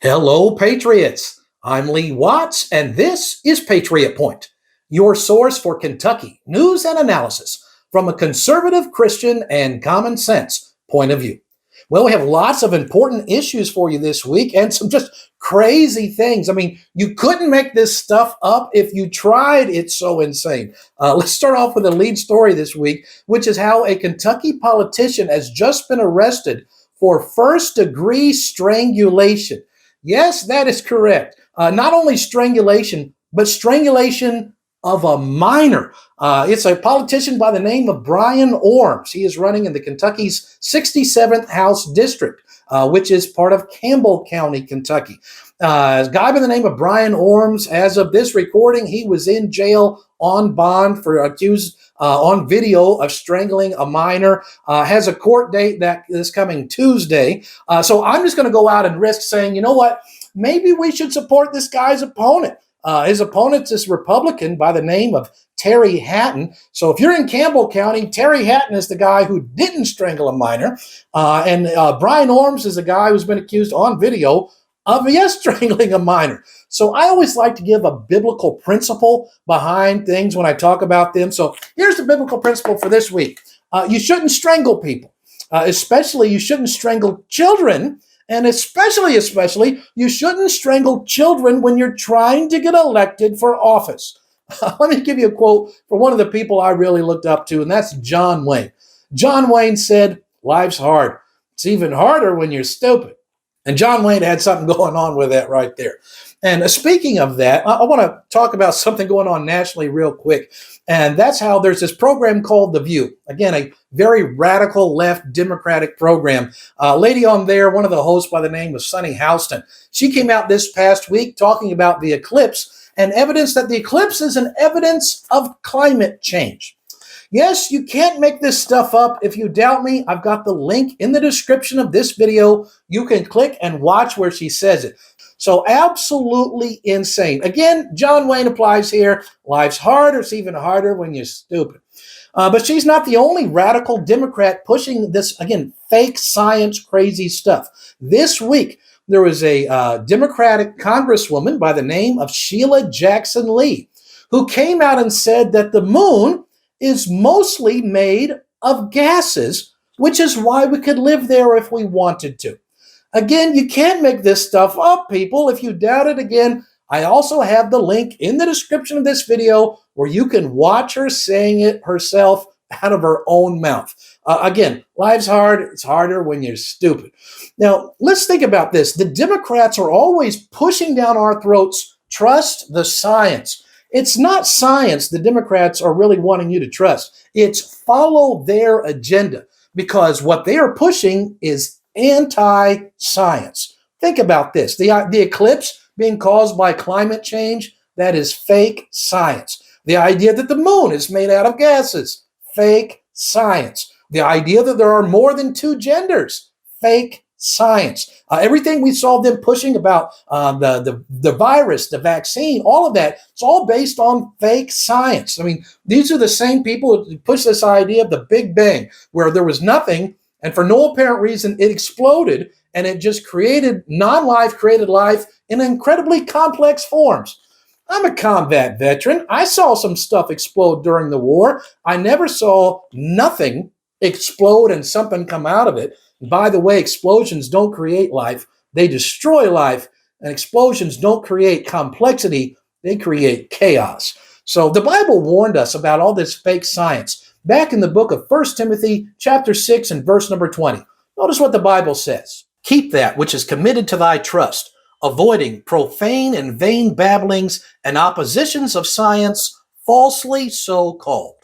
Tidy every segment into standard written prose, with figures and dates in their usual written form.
Hello, Patriots. I'm Lee Watts, and this is Patriot Point, your source for Kentucky news and analysis from a conservative, Christian, and common sense point of view. Well, we have lots of important issues for you this week and some just crazy things. I mean, you couldn't make this stuff up if you tried. It's so insane. Let's start off with the lead story this week, which is how a Kentucky politician has just been arrested for first-degree strangulation. Yes, that is correct. Not only strangulation, but strangulation of a minor. It's a politician by the name of Brian Orms. He is running in the Kentucky's 67th House District, which is part of Campbell County, Kentucky. A guy by the name of Brian Orms, as of this recording, he was in jail on bond for accused on video of strangling a minor, has a court date that is coming Tuesday. So I'm just going to go out and risk saying, you know what, maybe we should support this guy's opponent. His opponent's this Republican by the name of Terry Hatton. So if you're in Campbell County, Terry Hatton is the guy who didn't strangle a minor. And Brian Orms is a guy who's been accused on video of, yes, strangling a minor. So I always like to give a biblical principle behind things when I talk about them. So here's the biblical principle for this week. You shouldn't strangle people. Especially you shouldn't strangle children. And especially, you shouldn't strangle children when you're trying to get elected for office. Let me give you a quote from one of the people I really looked up to, and that's John Wayne. John Wayne said, "Life's hard. It's even harder when you're stupid." And John Wayne had something going on with that right there. And speaking of that, I want to talk about something going on nationally real quick. And that's how there's this program called The View. Again, a very radical left Democratic program. A lady on there, one of the hosts by the name of Sunny Houston, she came out this past week talking about the eclipse and evidence that the eclipse is an evidence of climate change. Yes, you can't make this stuff up. If you doubt me, I've got the link in the description of this video. You can click and watch where she says it. So absolutely insane. Again, John Wayne applies here. Life's hard, or it's even harder when you're stupid. But she's not the only radical Democrat pushing this, again, fake science crazy stuff. This week, there was a Democratic congresswoman by the name of Sheila Jackson Lee, who came out and said that the moon is mostly made of gases, which is why we could live there if we wanted to. Again, you can't make this stuff up, people. If you doubt it, again, I also have the link in the description of this video where you can watch her saying it herself out of her own mouth. Again, life's hard. It's harder when you're stupid. Now, let's think about this. The Democrats are always pushing down our throats, trust the science. It's not science the Democrats are really wanting you to trust. It's follow their agenda, because what they are pushing is anti-science. Think about this. The eclipse being caused by climate change, that is fake science. The idea that the moon is made out of gases, fake science. The idea that there are more than two genders, fake science. Everything we saw them pushing about the virus, the vaccine, all of that, it's all based on fake science. I mean, these are the same people who push this idea of the Big Bang, where there was nothing, and for no apparent reason, it exploded, and it just created non-life, created life in incredibly complex forms. I'm a combat veteran. I saw some stuff explode during the war. I never saw nothing explode and something come out of it. By the way, explosions don't create life. They destroy life. And explosions don't create complexity. They create chaos. So the Bible warned us about all this fake science back in the book of 1 Timothy chapter 6 and verse number 20. Notice what the Bible says. "Keep that which is committed to thy trust, avoiding profane and vain babblings and oppositions of science, falsely so called."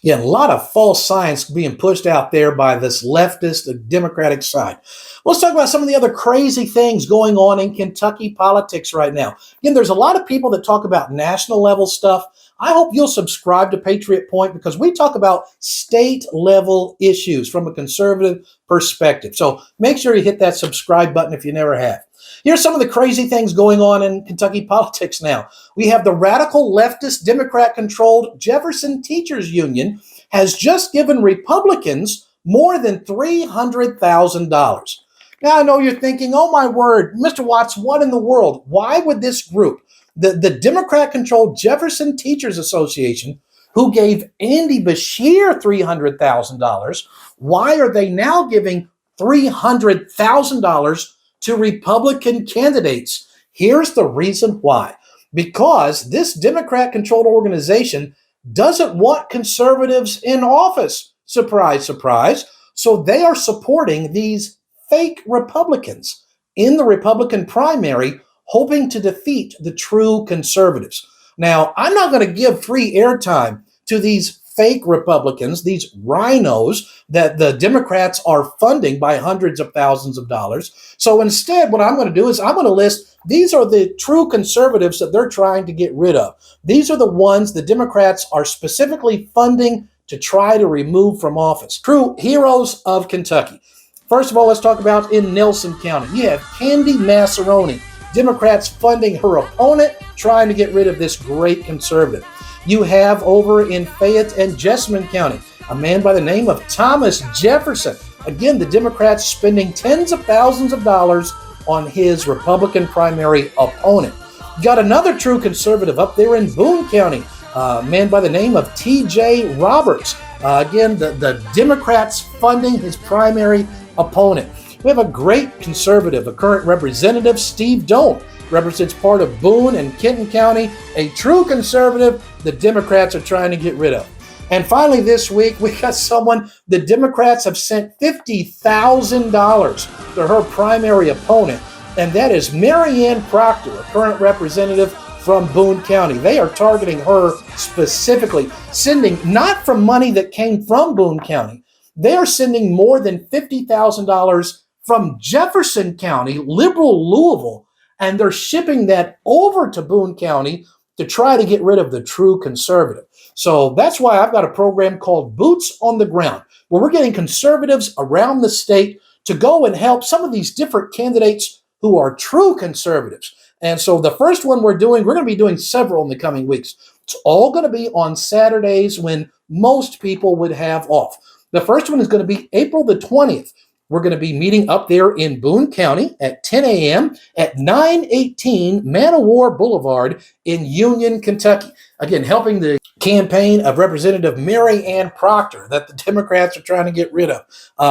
Yeah, a lot of false science being pushed out there by this leftist Democratic side. Let's talk about some of the other crazy things going on in Kentucky politics right now. Again, there's a lot of people that talk about national level stuff. I hope you'll subscribe to Patriot Point, because we talk about state level issues from a conservative perspective. So make sure you hit that subscribe button if you never have. Here's some of the crazy things going on in Kentucky politics now. We have the radical leftist Democrat-controlled Jefferson Teachers Union has just given Republicans more than $300,000. Now I know you're thinking, oh my word, Mr. Watts, what in the world? Why would this group, the Democrat-controlled Jefferson Teachers Association, who gave Andy Beshear $300,000, why are they now giving $300,000 to Republican candidates? Here's the reason why. Because this Democrat-controlled organization doesn't want conservatives in office. Surprise, surprise. So they are supporting these fake Republicans in the Republican primary, hoping to defeat the true conservatives. Now, I'm not going to give free airtime to these fake Republicans, these rhinos that the Democrats are funding by hundreds of thousands of dollars. So instead, what I'm going to do is I'm going to list these are the true conservatives that they're trying to get rid of. These are the ones the Democrats are specifically funding to try to remove from office. True heroes of Kentucky. First of all, let's talk about in Nelson County. You have Candy Massaroni, Democrats funding her opponent, trying to get rid of this great conservative. You have over in Fayette and Jessamine County, a man by the name of Thomas Jefferson. Again, the Democrats spending tens of thousands of dollars on his Republican primary opponent. You got another true conservative up there in Boone County, a man by the name of T.J. Roberts. Again, the Democrats funding his primary opponent. We have a great conservative, a current representative, Steve Doan, represents part of Boone and Kenton County, a true conservative the Democrats are trying to get rid of. And finally this week, we got someone the Democrats have sent $50,000 to her primary opponent, and that is Marianne Proctor, a current representative from Boone County. They are targeting her specifically, sending not from money that came from Boone County. They are sending more than $50,000 from Jefferson County, liberal Louisville, and they're shipping that over to Boone County to try to get rid of the true conservative. So that's why I've got a program called Boots on the Ground, where we're getting conservatives around the state to go and help some of these different candidates who are true conservatives. And so the first one we're going to be doing several in the coming weeks. It's all going to be on Saturdays when most people would have off. The first one is going to be April the 20th. We're going to be meeting up there in Boone County at 10 a.m. at 918 Man o' War Boulevard in Union, Kentucky. Again, helping the campaign of Representative Mary Ann Proctor that the Democrats are trying to get rid of.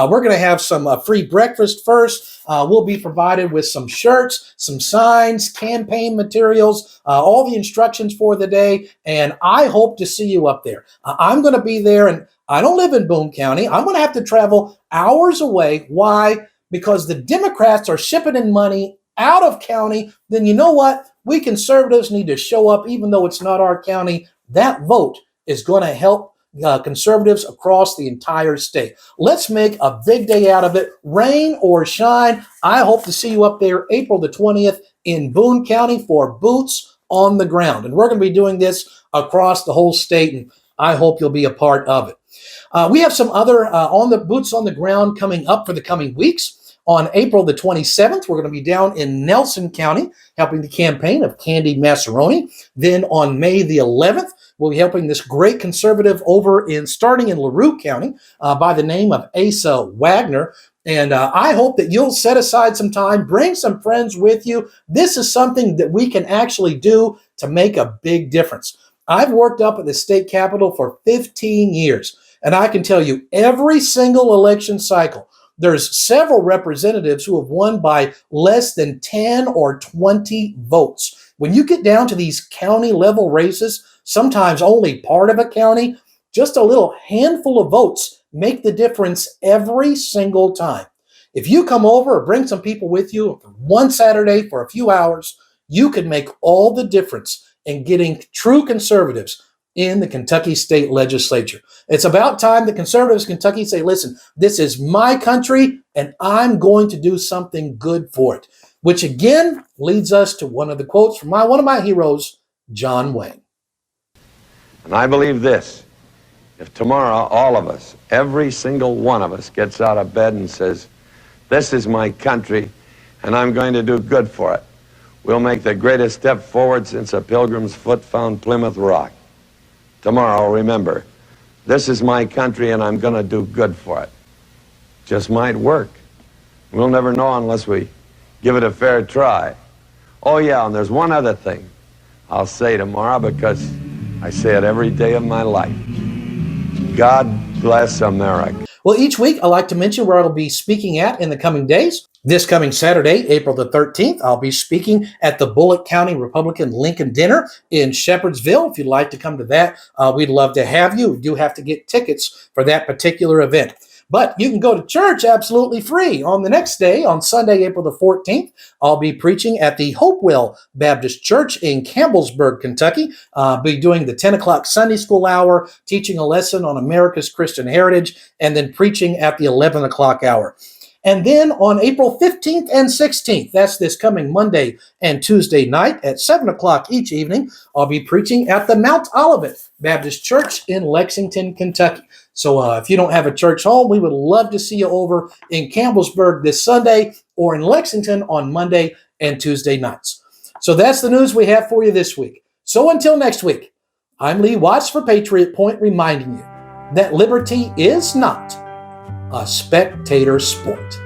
We're going to have some free breakfast first. We'll be provided with some shirts, some signs, campaign materials, all the instructions for the day, and I hope to see you up there. I'm going to be there, and I don't live in Boone County. I'm going to have to travel hours away. Why? Because the Democrats are shipping in money out of county. Then you know what? We conservatives need to show up, even though it's not our county. That vote is going to help conservatives across the entire state. Let's make a big day out of it, rain or shine. I hope to see you up there April the 20th in Boone County for Boots on the Ground. And we're going to be doing this across the whole state, and I hope you'll be a part of it. We have some other on the Boots on the Ground coming up for the coming weeks. On April the 27th, we're going to be down in Nelson County helping the campaign of Candy Massaroni. Then on May the 11th, we'll be helping this great conservative starting in LaRue County by the name of Asa Wagner. And I hope that you'll set aside some time, bring some friends with you. This is something that we can actually do to make a big difference. I've worked up at the state capitol for 15 years, and I can tell you every single election cycle, there's several representatives who have won by less than 10 or 20 votes. When you get down to these county level races, sometimes only part of a county, just a little handful of votes make the difference every single time. If you come over or bring some people with you one Saturday for a few hours, you could make all the difference in getting true conservatives in the Kentucky State Legislature. It's about time the conservatives in Kentucky say, listen, this is my country and I'm going to do something good for it. Which again leads us to one of the quotes from one of my heroes, John Wayne. And I believe this, if tomorrow all of us, every single one of us gets out of bed and says, this is my country and I'm going to do good for it, we'll make the greatest step forward since a pilgrim's foot found Plymouth Rock. Tomorrow, remember, this is my country and I'm going to do good for it. Just might work. We'll never know unless we give it a fair try. Oh, yeah, and there's one other thing I'll say tomorrow because I say it every day of my life. God bless America. Well, each week I like to mention where I'll be speaking at in the coming days. This coming Saturday, April the 13th, I'll be speaking at the Bullitt County Republican Lincoln Dinner in Shepherdsville. If you'd like to come to that, we'd love to have you. We do have to get tickets for that particular event. But you can go to church absolutely free. On the next day, on Sunday, April the 14th, I'll be preaching at the Hopewell Baptist Church in Campbellsburg, Kentucky. I'll be doing the 10 o'clock Sunday school hour, teaching a lesson on America's Christian heritage, and then preaching at the 11 o'clock hour. And then on April 15th and 16th, that's this coming Monday and Tuesday night at 7 o'clock each evening, I'll be preaching at the Mount Olivet Baptist Church in Lexington, Kentucky. So if you don't have a church home, we would love to see you over in Campbellsburg this Sunday or in Lexington on Monday and Tuesday nights. So that's the news we have for you this week. So until next week, I'm Lee Watts for Patriot Point, reminding you that liberty is not a spectator sport.